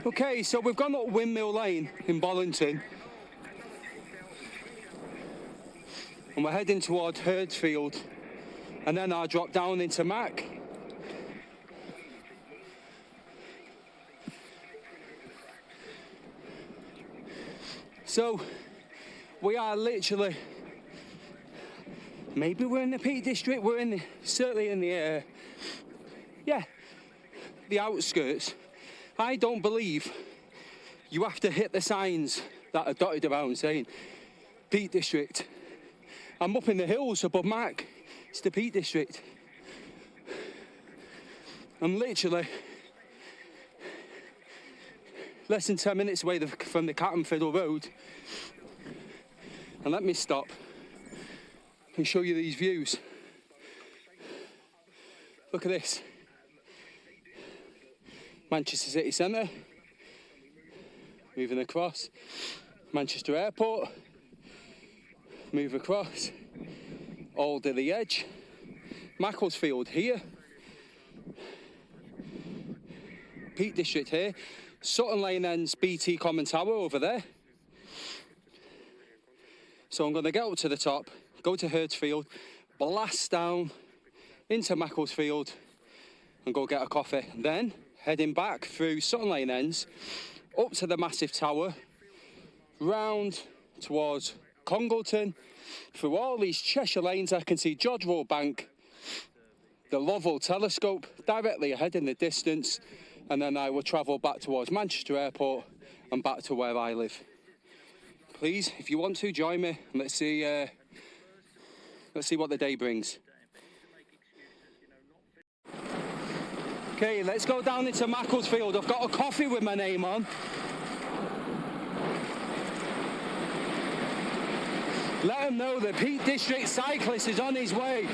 Okay, so we've gone up Windmill Lane in Bollington. And we're heading toward Herdsfield. And then I'll drop down into Mac. So, we are literally, maybe we're in the Peak District, we're in the, certainly in the, the outskirts. I don't believe you have to hit the signs that are dotted around saying Peak District. I'm up in the hills above Mac, it's the Peak District. I'm literally less than 10 minutes away from the Cat and Fiddle Road. And let me stop and show you these views. Look at this. Manchester City Centre. Moving across. Manchester Airport. Move across. Alderley Edge. Macclesfield here. Peak District here. Sutton Lane ends BT Common Tower over there. So I'm going to get up to the top, go to Herdsfield, blast down into Macclesfield and go get a coffee. Then heading back through Sutton Lane ends, up to the massive tower, round towards Congleton, through all these Cheshire lanes. I can see George Road Bank, the Lovell Telescope directly ahead in the distance, and then I will travel back towards Manchester Airport and back to where I live. Please, if you want to, join me and let's see what the day brings. Okay, let's go down into Macclesfield. I've got a coffee with my name on. Let them know the Peak District cyclist is on his way.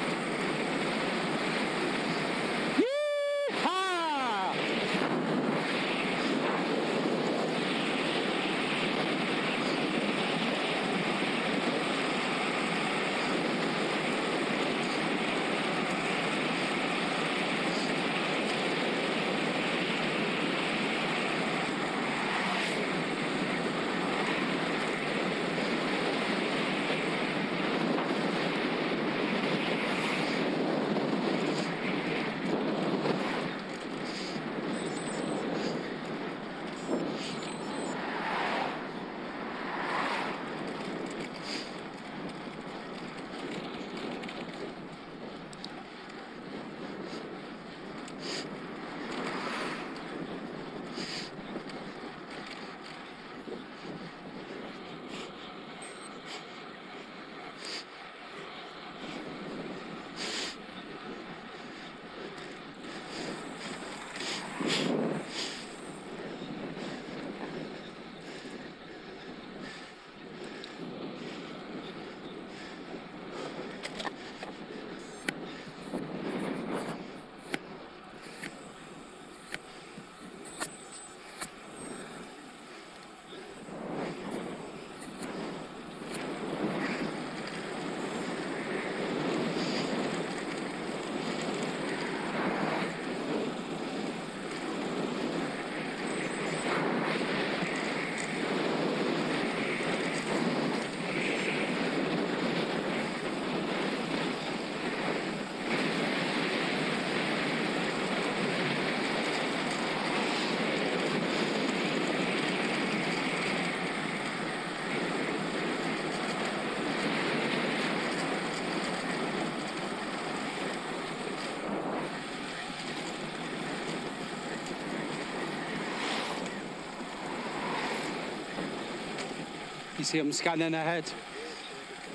You see, I'm scanning ahead.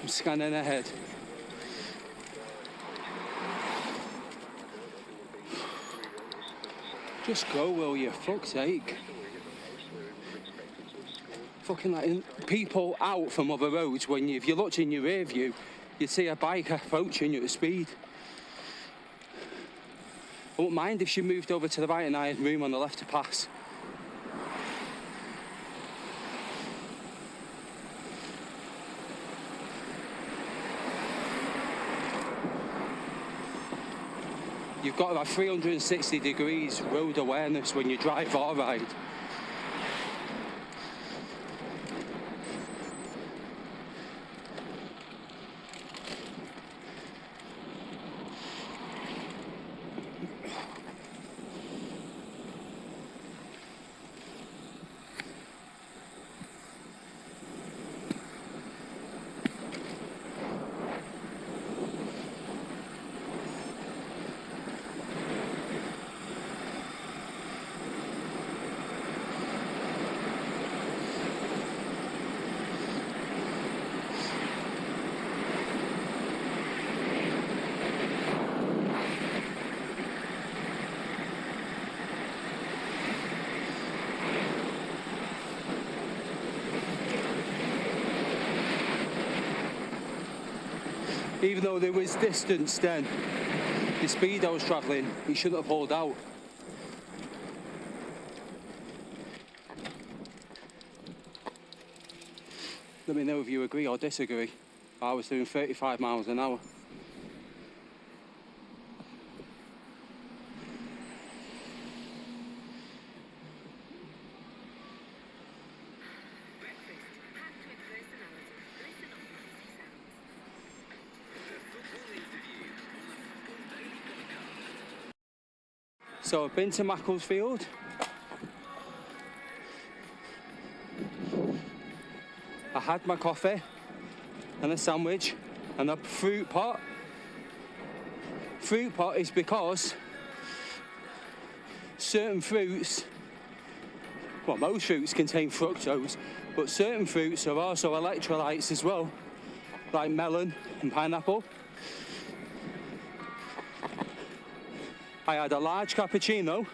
I'm scanning ahead. Just go, will you? Fuck's sake. Fucking letting people out from other roads when if you looked in your rear view, you'd see a bike approaching you at speed. I wouldn't mind if she moved over to the right and I had room on the left to pass. You've got to have 360 degrees road awareness when you drive or ride. Even though there was distance then, the speed I was travelling, he shouldn't have pulled out. Let me know if you agree or disagree. I was doing 35 miles an hour. So I've been to Macclesfield. I had my coffee and a sandwich and a fruit pot. Fruit pot is because certain fruits, well, most fruits contain fructose, but certain fruits are also electrolytes as well, like melon and pineapple. I had a large cappuccino.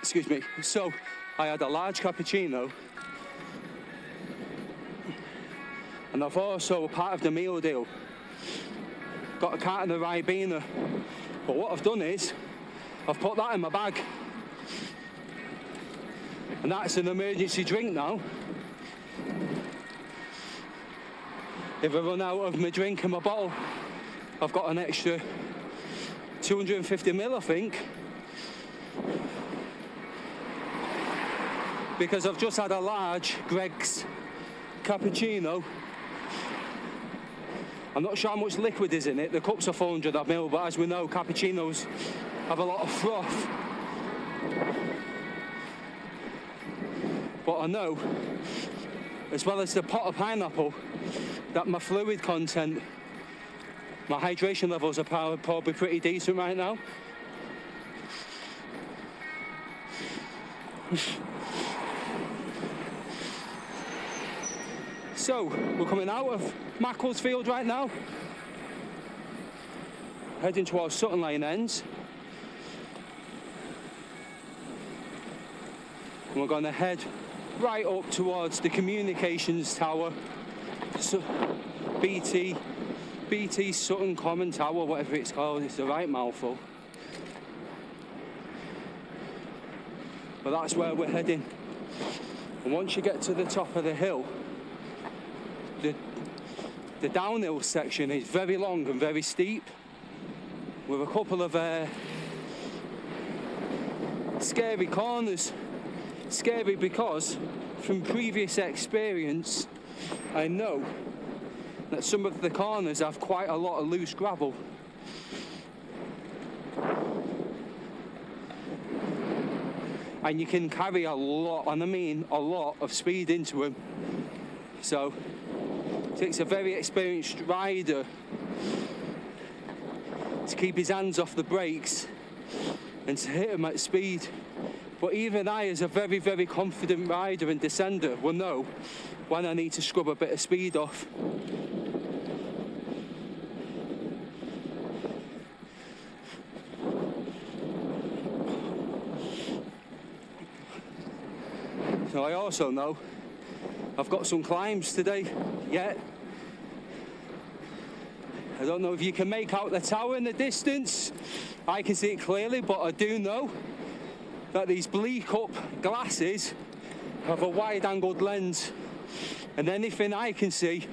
Excuse me. So I had a large cappuccino, and I've also, part of the meal deal, got a carton of Ribena. But what I've done is, I've put that in my bag, and that's an emergency drink now. If I run out of my drink and my bottle, I've got an extra 250 ml, I think. Because I've just had a large Greg's cappuccino. I'm not sure how much liquid is in it. The cup's are 400 ml, but as we know, cappuccinos have a lot of froth. But I know, as well as the pot of pineapple, that my fluid content, my hydration levels are probably pretty decent right now. So, we're coming out of Macclesfield right now, heading towards Sutton Lane Ends. And we're going to head right up towards the communications tower, so BT Sutton Common Tower, whatever it's called. It's the right mouthful. But that's where we're heading. And once you get to the top of the hill, the downhill section is very long and very steep, with a couple of scary corners. Scary because, from previous experience, I know that some of the corners have quite a lot of loose gravel. And you can carry a lot, and I mean a lot, of speed into them. So it takes a very experienced rider to keep his hands off the brakes and to hit them at speed. But even I, as a very, very confident rider and descender, will know when I need to scrub a bit of speed off. So I also know I've got some climbs today yet. I don't know if you can make out the tower in the distance. I can see it clearly, but I do know that these bleak up glasses have a wide-angled lens, and anything I can see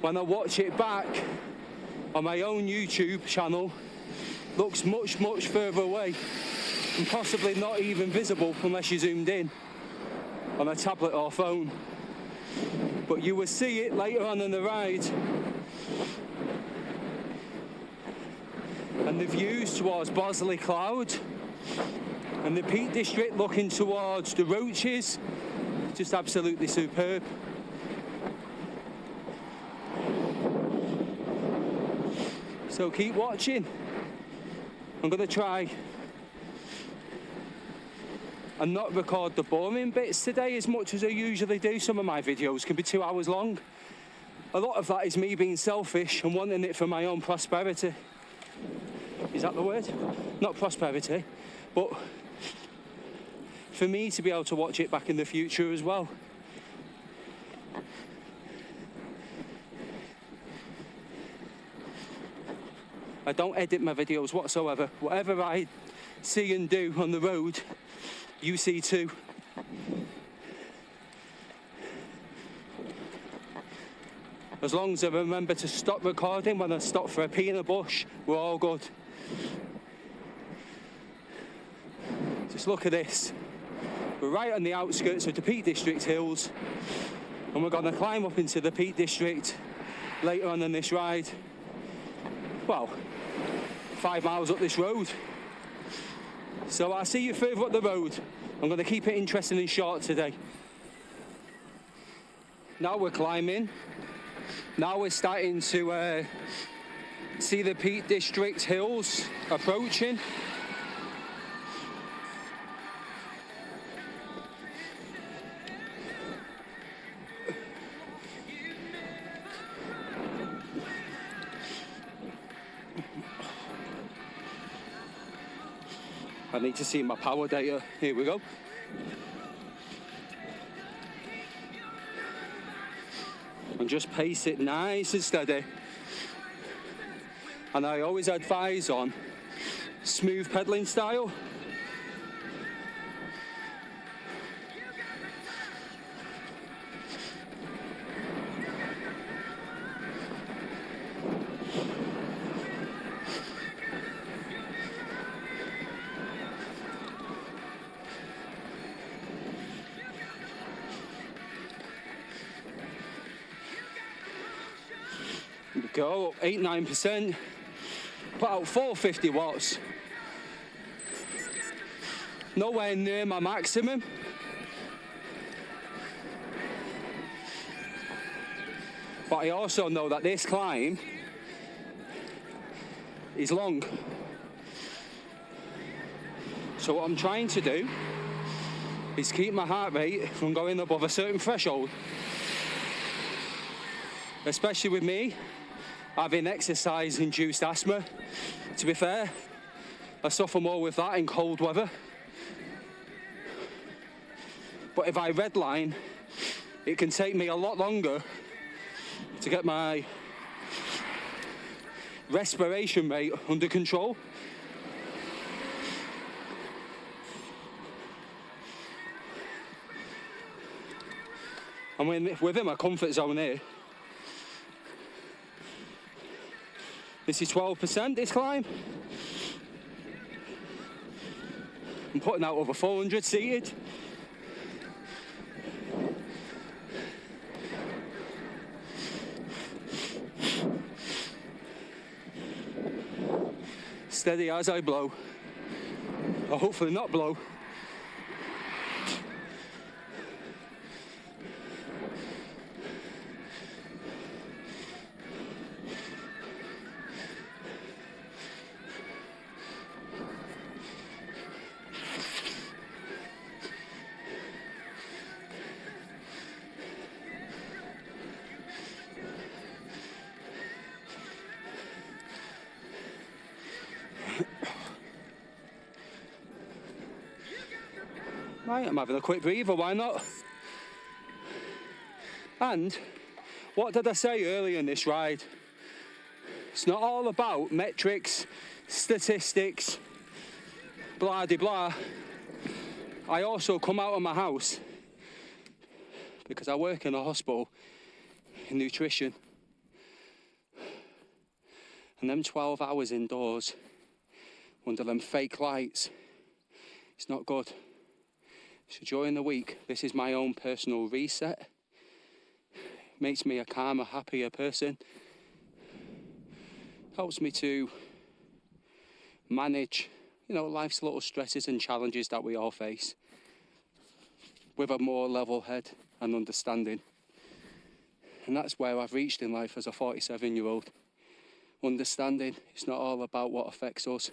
when I watch it back on my own YouTube channel looks much, much further away, and possibly not even visible unless you zoomed in on a tablet or phone. But you will see it later on in the ride. And the views towards Bosley Cloud and the Peak District looking towards the Roaches, just absolutely superb. So keep watching. I'm going to try and not record the boring bits today as much as I usually do. Some of my videos can be 2 hours long. A lot of that is me being selfish and wanting it for my own prosperity. Is that the word? Not prosperity, but for me to be able to watch it back in the future as well. I don't edit my videos whatsoever. Whatever I see and do on the road, you see too. As long as I remember to stop recording when I stop for a pee in a bush, we're all good. Just look at this. We're right on the outskirts of the Peak District Hills, and we're going to climb up into the Peak District later on in this ride. Well, 5 miles up this road. So I'll see you further up the road. I'm going to keep it interesting and short today. Now we're climbing. Now we're starting to see the Peak District Hills approaching. I need to see my power data. Here we go. And just pace it nice and steady. And I always advise on smooth pedaling style. Go 8-9%, put out 450 watts. Nowhere near my maximum. But I also know that this climb is long. So what I'm trying to do is keep my heart rate from going above a certain threshold. Especially with me having exercise-induced asthma. To be fair, I suffer more with that in cold weather. But if I redline, it can take me a lot longer to get my respiration rate under control. I'm within my comfort zone here. This is 12%, this climb. I'm putting out over 400 seated. Steady as I blow. Or hopefully not blow. Right, I'm having a quick breather, why not? And what did I say earlier in this ride? It's not all about metrics, statistics, blah de blah. I also come out of my house because I work in a hospital in nutrition. And them 12 hours indoors under them fake lights, it's not good. So during the week, this is my own personal reset. Makes me a calmer, happier person. Helps me to manage, life's little stresses and challenges that we all face with a more level head and understanding. And that's where I've reached in life as a 47-year-old. Understanding it's not all about what affects us.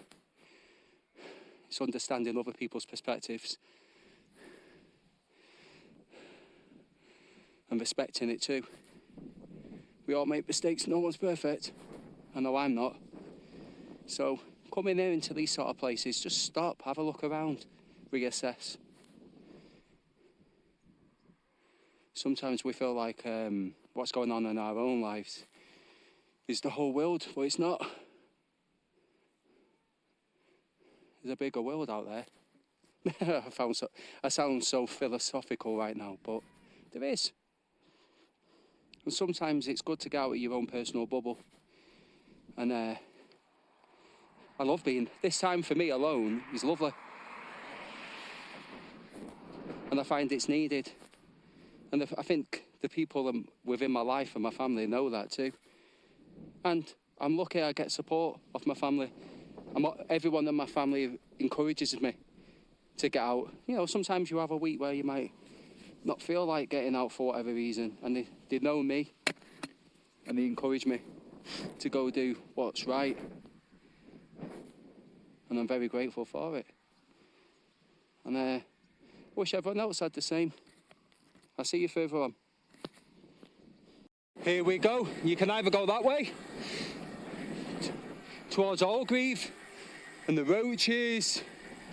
It's understanding other people's perspectives. And respecting it too. We all make mistakes, no one's perfect. I know I'm not. So coming in into these sort of places, just stop, have a look around, reassess. Sometimes we feel like what's going on in our own lives is the whole world, but it's not. There's a bigger world out there. I sound so philosophical right now, but there is. And sometimes it's good to get out of your own personal bubble. And I love being, this time for me alone is lovely. And I find it's needed. And I think the people within my life and my family know that too. And I'm lucky I get support of my family. Everyone in my family encourages me to get out. You know, sometimes you have a week where you might not feel like getting out for whatever reason, and they know me, and they encourage me to go do what's right. And I'm very grateful for it. And I wish everyone else had the same. I'll see you further on. Here we go. You can either go that way, towards Algrave, and the Roaches,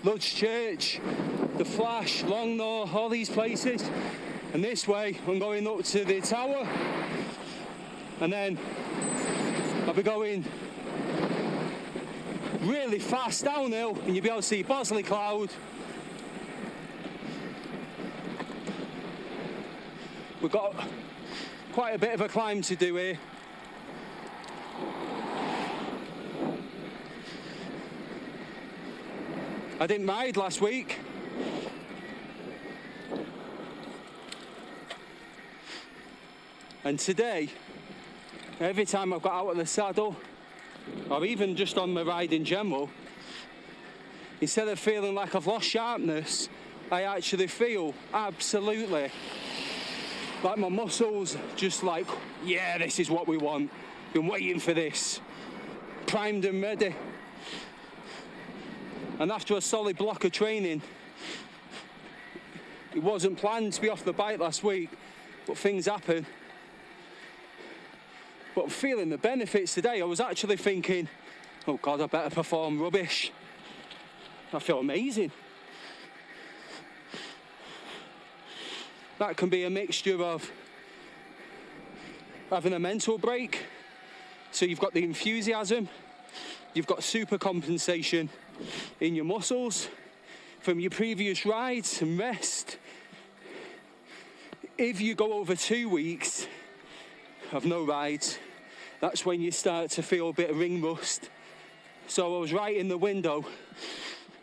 Ludge Church, the Flash, Longnaw, all these places. And this way, I'm going up to the tower. And then I'll be going really fast downhill, and you'll be able to see Bosley Cloud. We've got quite a bit of a climb to do here. I didn't ride last week. And today, every time I've got out of the saddle, or even just on my ride in general, instead of feeling like I've lost sharpness, I actually feel absolutely like my muscles just like, yeah, this is what we want. Been waiting for this. Primed and ready. And after a solid block of training, it wasn't planned to be off the bike last week, but things happen. But I'm feeling the benefits today. I was actually thinking, oh God, I better perform rubbish. I feel amazing. That can be a mixture of having a mental break, so you've got the enthusiasm, you've got super compensation in your muscles from your previous rides and rest. If you go over 2 weeks of no rides, that's when you start to feel a bit of ring rust. So I was right in the window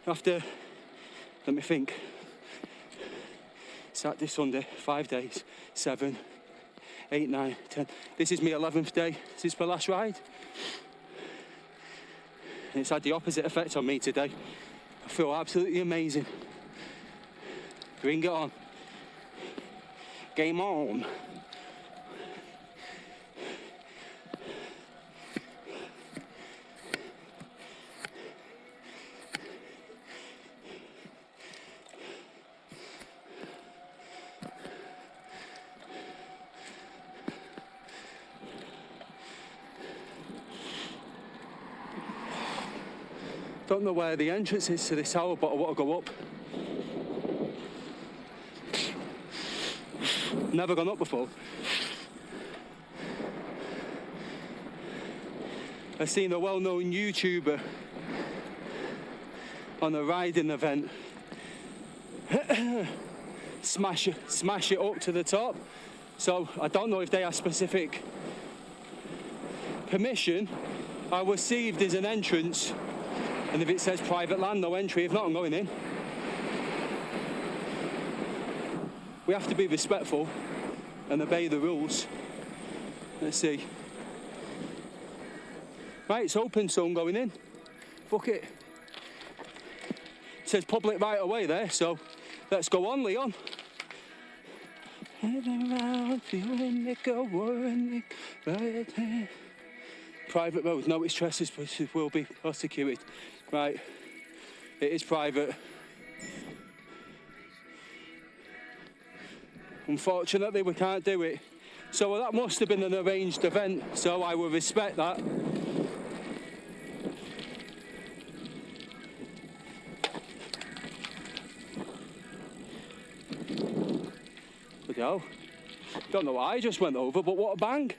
after, let me think, Saturday, Sunday, 5 days, 7, 8, 9, 10. This is my 11th day since my last ride. And it's had the opposite effect on me today. I feel absolutely amazing. Bring it on. Game on. Don't know where the entrance is to this tower, but I want to go up. Never gone up before. I've seen a well-known YouTuber on a riding event smash it up to the top. So I don't know if they have specific permission. I received as an entrance. And if it says private land, no entry. If not, I'm going in. We have to be respectful and obey the rules. Let's see. Right, it's open, so I'm going in. Fuck it. It says public right away there, so let's go on, Leon. Private road, no, it's trespass, will be prosecuted. Right, it is private. Unfortunately, we can't do it. So that must have been an arranged event, so I will respect that. Bloody hell. Don't know what I just went over, but what a bang.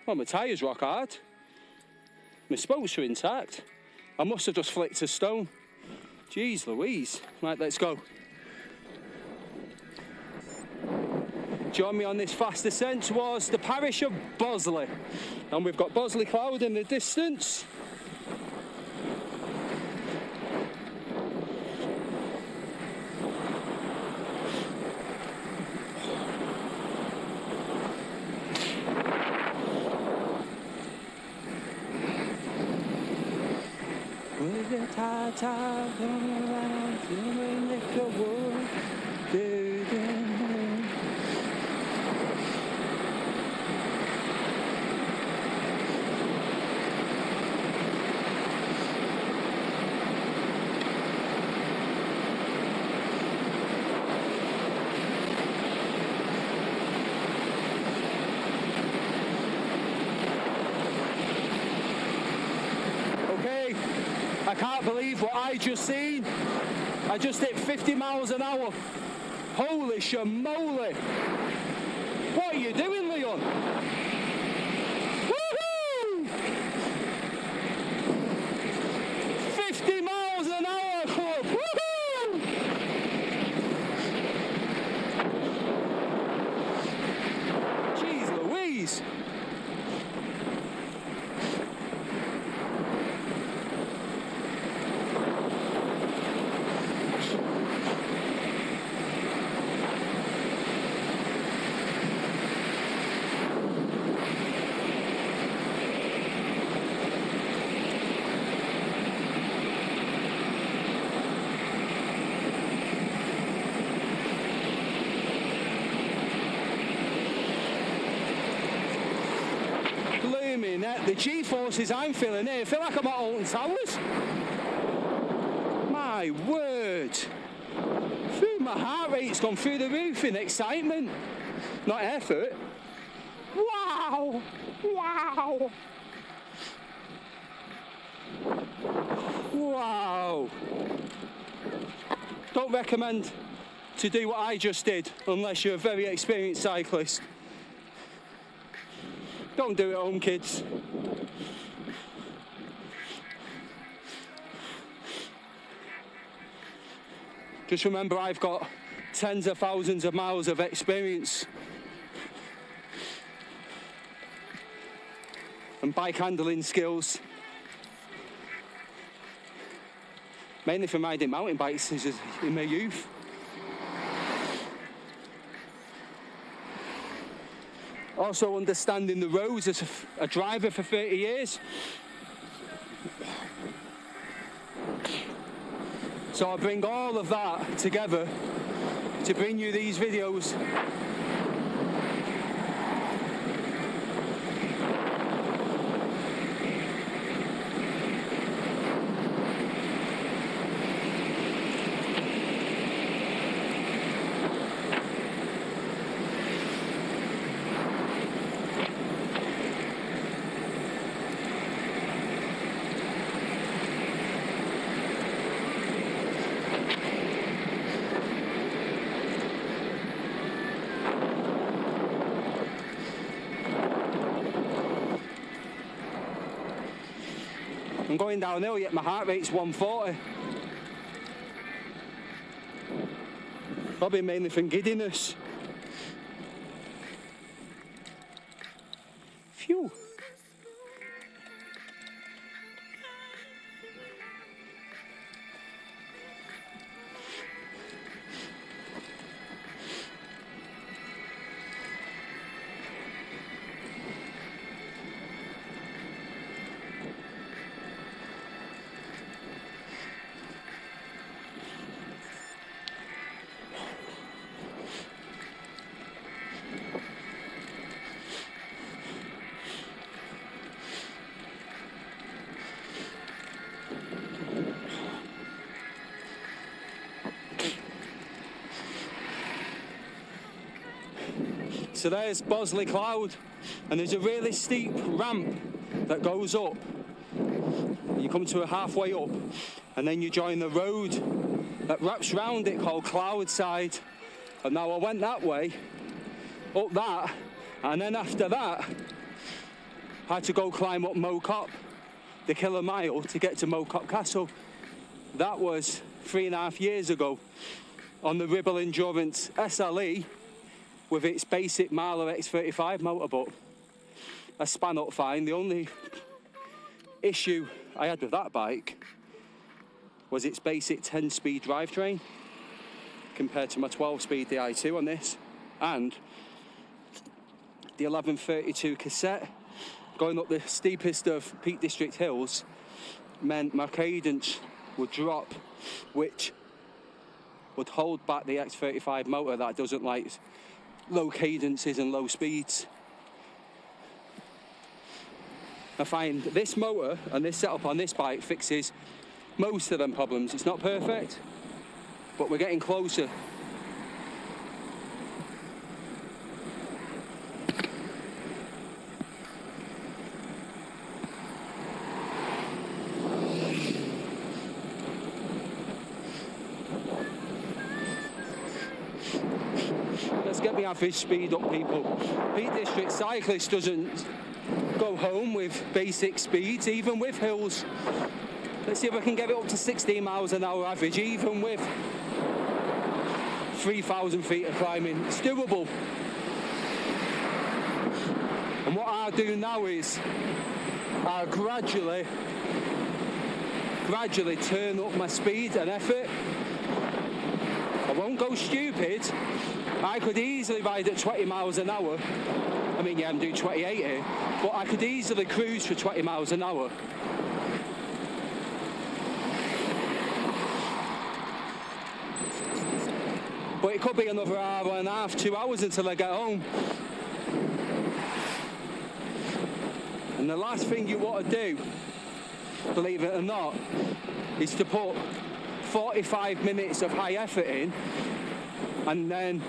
Well, my tyres rock hard. My spokes are intact. I must have just flicked a stone. Jeez Louise. Right, let's go. Join me on this fast ascent towards the parish of Bosley. And we've got Bosley Cloud in the distance. With the tide coming around, feeling like a wood, Okay, I can't believe what I just seen. I just hit 50 miles an hour. Holy shamoly. What are you doing, Leon? Woohoo! 50 miles an hour club. Woohoo! Jeez Louise. The G-forces I'm feeling here, I feel like I'm at Alton Towers. My word. My heart rate's gone through the roof in excitement. Not effort. Wow. Wow. Wow. Don't recommend to do what I just did unless you're a very experienced cyclist. Don't do it at home, kids. Just remember, I've got tens of thousands of miles of experience and bike handling skills, mainly from riding mountain bikes in my youth. Also understanding the roads as a driver for 30 years. So I bring all of that together to bring you these videos. I'm going downhill, yet my heart rate's 140. Probably mainly from giddiness. Phew. So there's Bosley Cloud, and there's a really steep ramp that goes up. You come to a halfway up, and then you join the road that wraps round it called Cloudside. And now I went that way, up that, and then after that, I had to go climb up Mocop, the killer mile, to get to Mocop Castle. That was 3.5 years ago on the Ribble Endurance SLE with its basic Marlow X35 motor, but I span up fine. The only issue I had with that bike was its basic 10-speed drivetrain compared to my 12-speed Di2 on this, and the 1132 cassette going up the steepest of Peak District hills meant my cadence would drop, which would hold back the X35 motor that doesn't like low cadences and low speeds. I find this motor and this setup on this bike fixes most of them problems. It's not perfect, but we're getting closer. Let's get the average speed up, people. Peak District cyclist doesn't go home with basic speeds, even with hills. Let's see if I can get it up to 16 miles an hour average, even with 3,000 feet of climbing. It's doable. And what I'll do now is I'll gradually turn up my speed and effort. I won't go stupid. I could easily ride at 20 miles an hour. I mean, yeah, I'm doing 28 here, but I could easily cruise for 20 miles an hour. But it could be another hour and a half, 2 hours until I get home. And the last thing you want to do, believe it or not, is to put 45 minutes of high effort in and then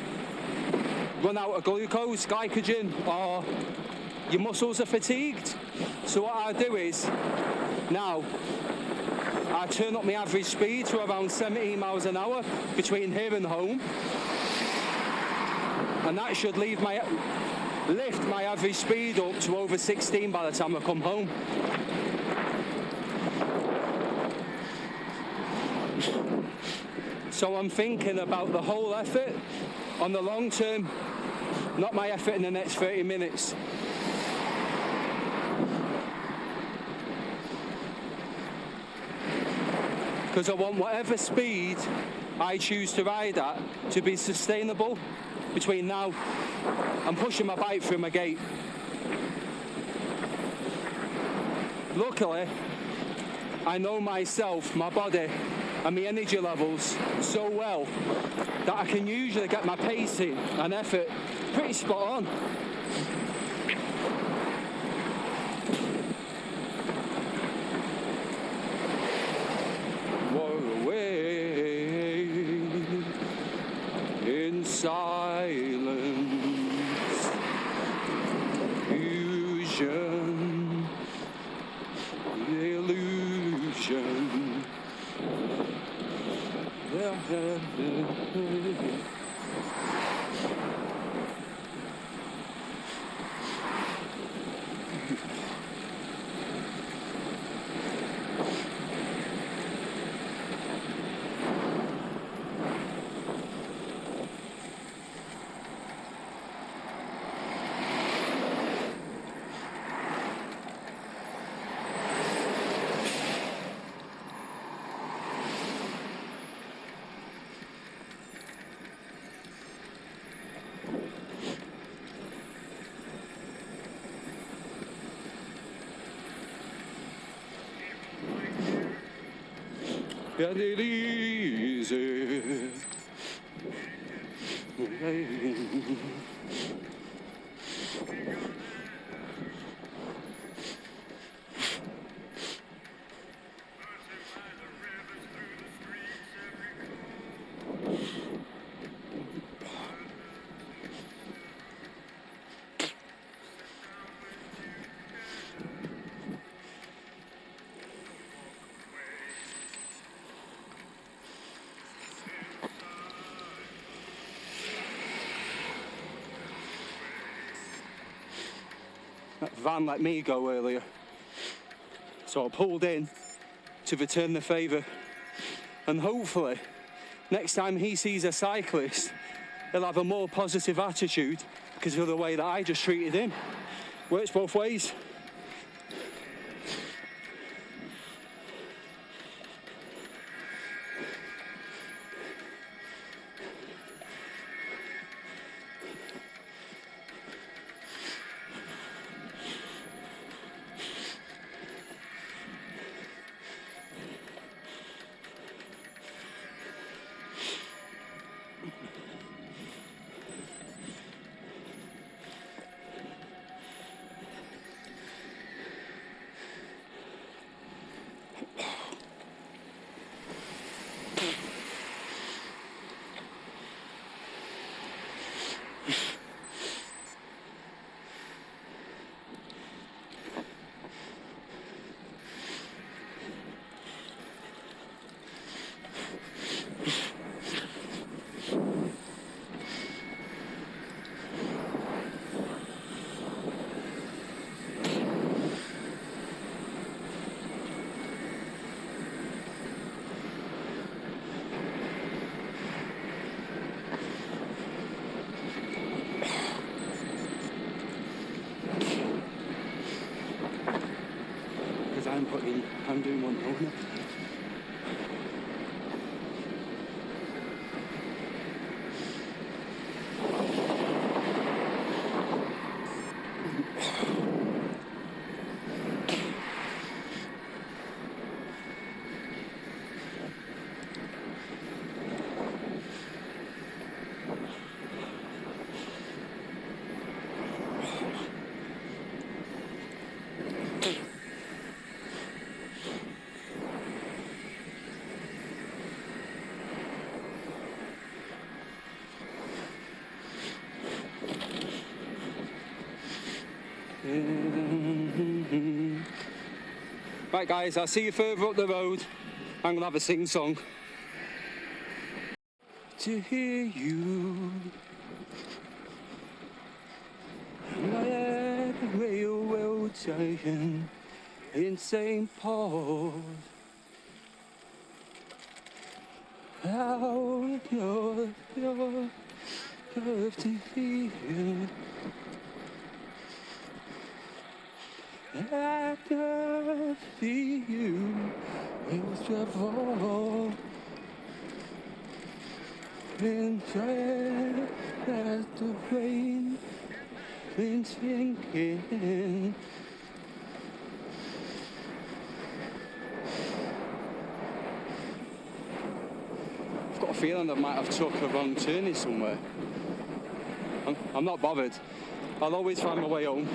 run out of glucose, glycogen, or your muscles are fatigued. So what I do is, now, I turn up my average speed to around 17 miles an hour between here and home. And that should lift my average speed up to over 16 by the time I come home. So I'm thinking about the whole effort on the long term, not my effort in the next 30 minutes. Because I want whatever speed I choose to ride at to be sustainable between now and pushing my bike through my gate. Luckily, I know myself, my body, and my energy levels so well that I can usually get my pacing and effort pretty spot on. We're away in silence, confusion, illusion. Get it easy. That van let me go earlier. So I pulled in to return the favour. And hopefully, next time he sees a cyclist, he'll have a more positive attitude because of the way that I just treated him. Works both ways. I'm doing one owner. Right guys, I'll see you further up the road. I'm gonna have a sing song. To hear you, like a railroad station in St. Paul. How your love to feel. I can see you in trouble, been trying as the rain been sinking. I've got a feeling I might have took a wrong turning somewhere. I'm not bothered. I'll always find my way home.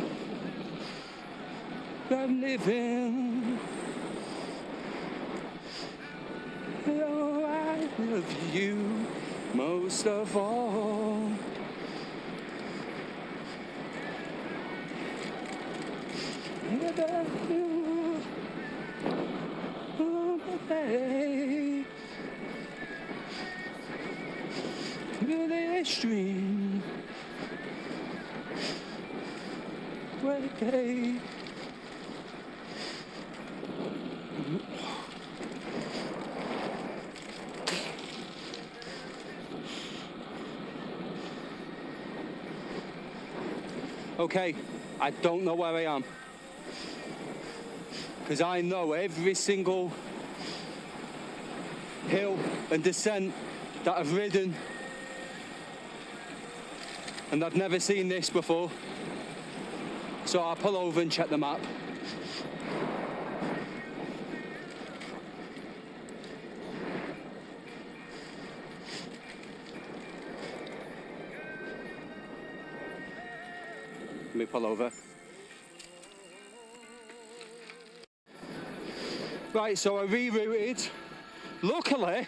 I'm living. Oh, I love you most of all. I love you all the day. To the stream, where they okay, I don't know where I am because I know every single hill and descent that I've ridden, and I've never seen this before, so I'll pull over and check the map. Let me pull over. Right, so I rerouted. Luckily,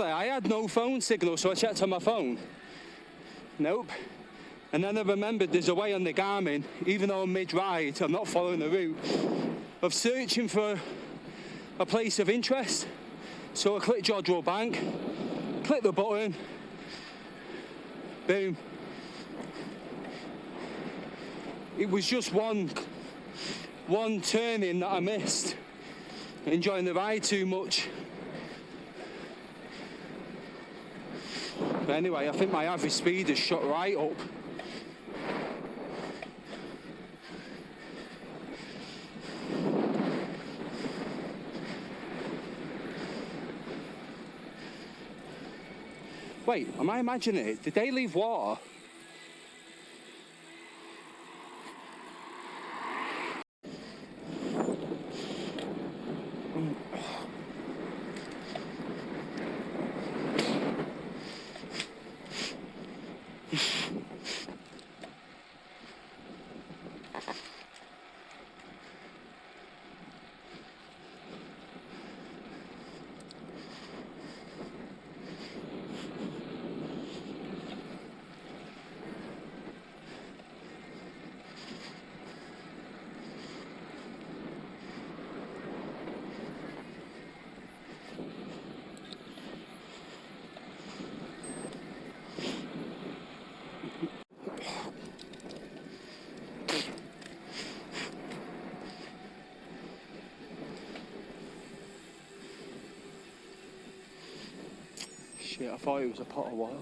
I had no phone signal, so I checked on my phone. Nope. And then I remembered there's a way on the Garmin, even though I'm mid-ride, I'm not following the route, of searching for a place of interest. So I clicked George Road Bank, click the button, boom. it was just one turning that I missed. Enjoying the ride too much. But anyway, I think my average speed has shot right up. Wait, am I imagining it? Did they leave water? Shit, I thought it was a pot of water.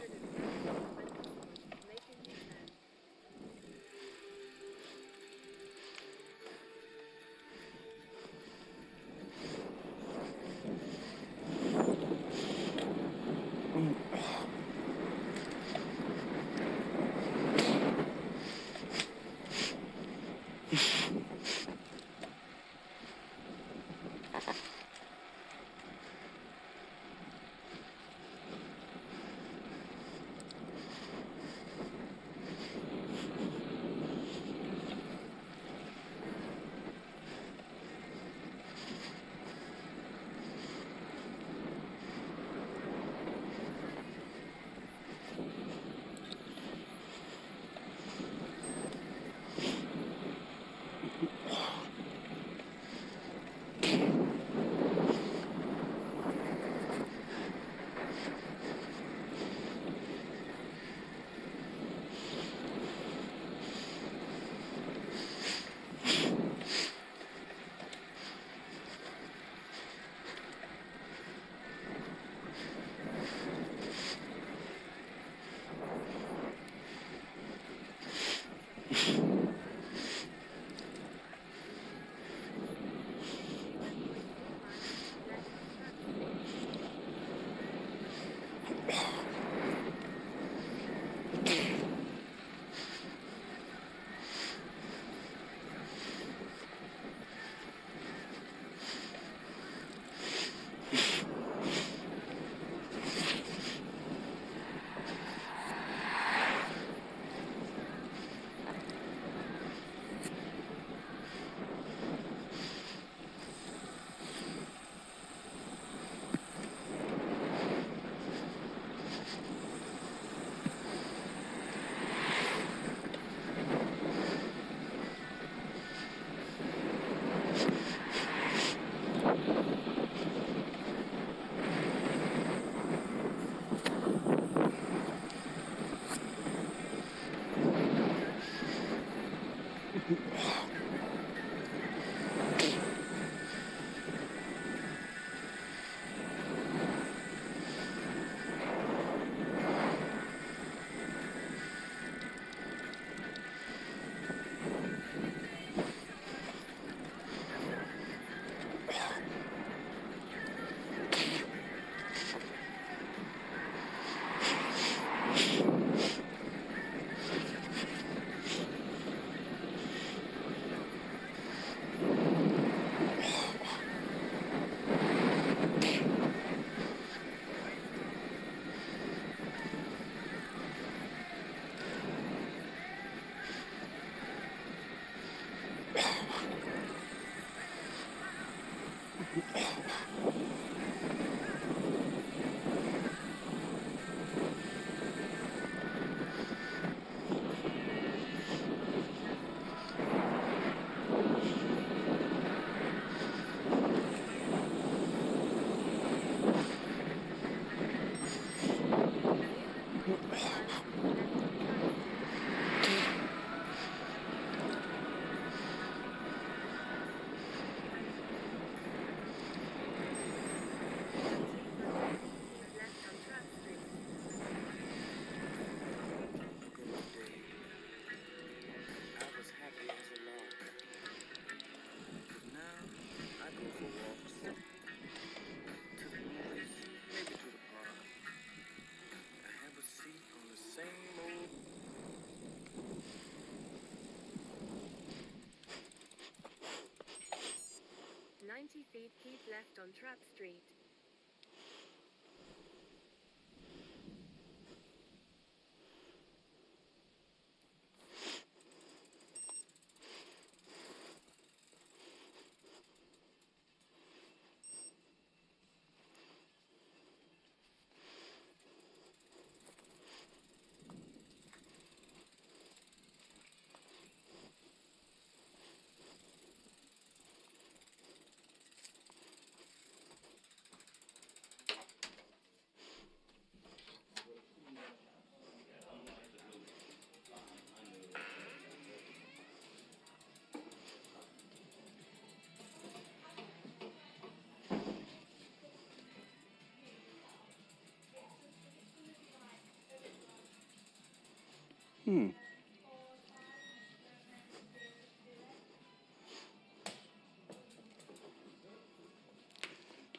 90 feet, keep left on Trap Street.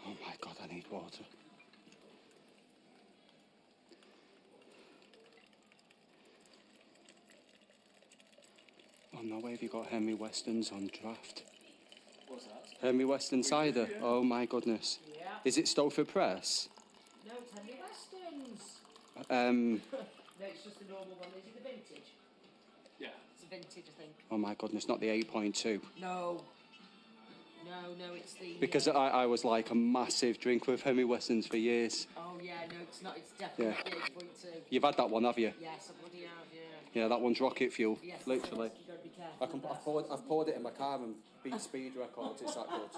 Oh my God, I need water. Oh no way, have you got Henry Weston's on draft? What's that? Henry Weston cider. Oh my goodness. Yeah. Is it Stowford Press? No, it's Henry Weston's. No, it's just the normal one. Is it the vintage? Yeah. It's a vintage, I think. Oh my goodness, not the 8.2. No. No, it's the... Because I was like a massive drinker of Henry Weston's for years. Oh, yeah, no, it's not. It's definitely Yeah. 8.2. You've had that one, have you? Yes, I bloody have, yeah. Yeah, that one's rocket fuel, Yes, literally. You've got to be careful. I've poured it in my car and beat speed records, it's that good.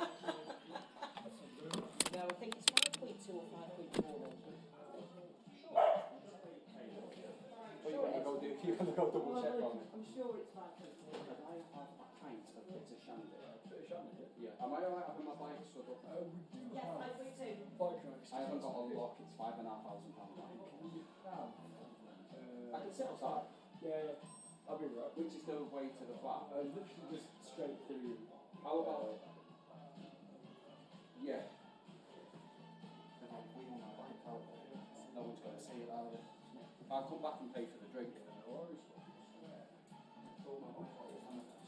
No, I think it's 5.2 or 5.4. You're gonna go double check on it. I'm sure it's 5.4. I have a pint of bitter shandy. Yeah. Am I alright having my bike stood up? Yeah, 5.2. I haven't got a lock, it's £5,500 bike. I can sit outside. Yeah, I'll be right. Which is the way to the flat? Literally just straight through. How about... Yeah. No one's going to see it, are they? I'll come back and pay for the drink. So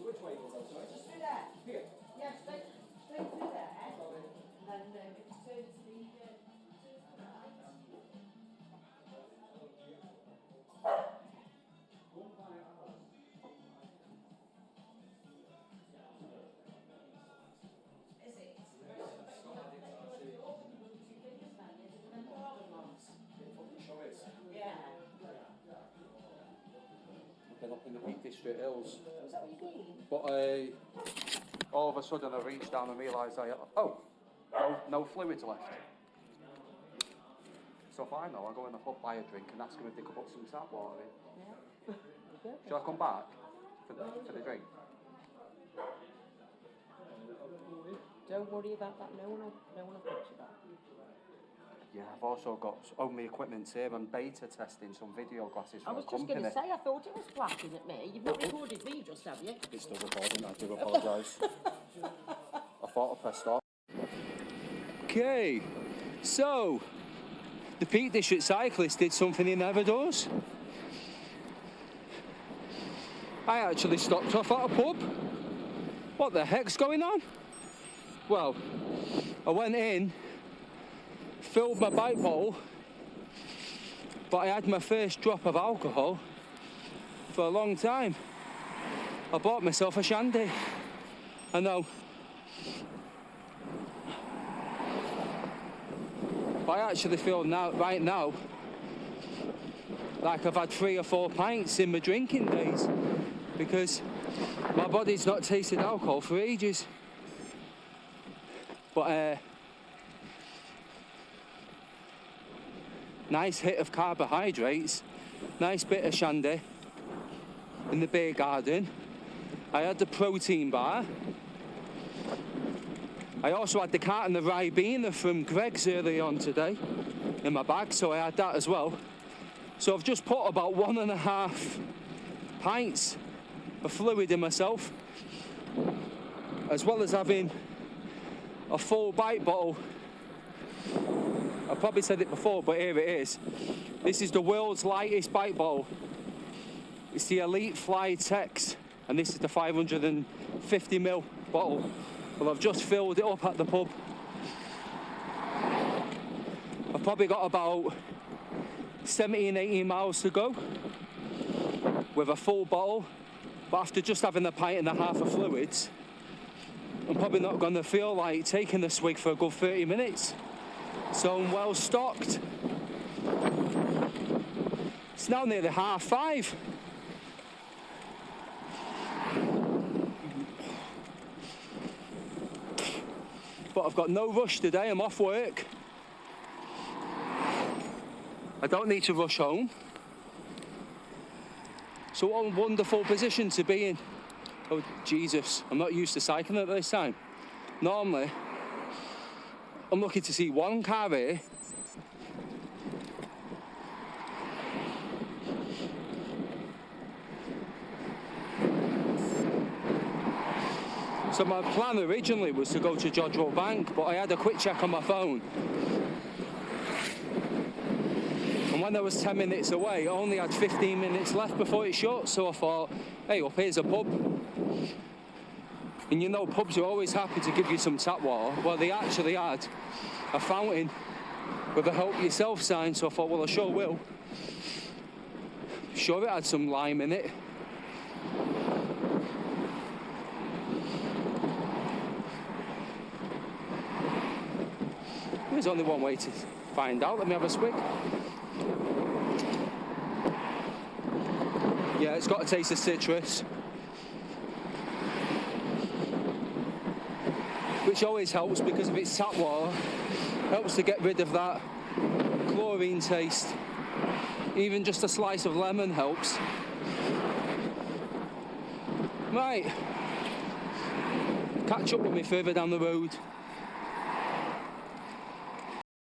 which way goes that, sorry? Just through there. Here. Yeah, straight through there. And then it turns to the... I've been up in the Peak District Hills. Is that what you mean? But all of a sudden I reached down and realised no fluids left. So fine though, I go in the pub, buy a drink and ask them if they could put some tap water in. Yeah. Shall I come back for the drink? Don't worry about that. No one will put you back. Yeah, I've also got my equipment here. I'm beta testing some video glasses I from was a just company. going to say, I thought it was flashing at me. You've not recorded me just, have you? It's still recording, I do apologise. I thought I pressed stop. Okay, so the Peak District cyclist did something he never does. I actually stopped off at a pub. What the heck's going on? Well, I went in, filled my bike bottle, but I had my first drop of alcohol for a long time. I bought myself a shandy. I know. But I actually feel right now like I've had 3 or 4 pints in my drinking days because my body's not tasted alcohol for ages. But nice hit of carbohydrates, nice bit of shandy in the beer garden. I had the protein bar. I also had the carton of Ribena from Greg's earlier on today in my bag, so I had that as well. So I've just put about 1.5 pints of fluid in myself, as well as having a full bike bottle. I probably said it before, but here it is. This is the world's lightest bike bottle. It's the Elite Fly Tex, and this is the 550ml bottle. Well, I've just filled it up at the pub. I've probably got about 17, 18 miles to go with a full bottle, but after just having a pint and a half of fluids, I'm probably not going to feel like taking the swig for a good 30 minutes. So I'm well stocked. It's now nearly 5:30. But I've got no rush today, I'm off work. I don't need to rush home. So what a wonderful position to be in. Oh, Jesus, I'm not used to cycling at this time. Normally, I'm lucky to see one car here. So my plan originally was to go to Jodrell Bank, but I had a quick check on my phone. And when I was 10 minutes away, I only had 15 minutes left before it shut, so I thought, hey, up here's a pub. And you know, pubs are always happy to give you some tap water. Well, they actually had a fountain with a help yourself sign, so I thought, well, I sure will. Sure, it had some lime in it. There's only one way to find out. Let me have a swig. Yeah, it's got a taste of citrus, which always helps because if it's tap water, helps to get rid of that chlorine taste. Even just a slice of lemon helps. Right, catch up with me further down the road.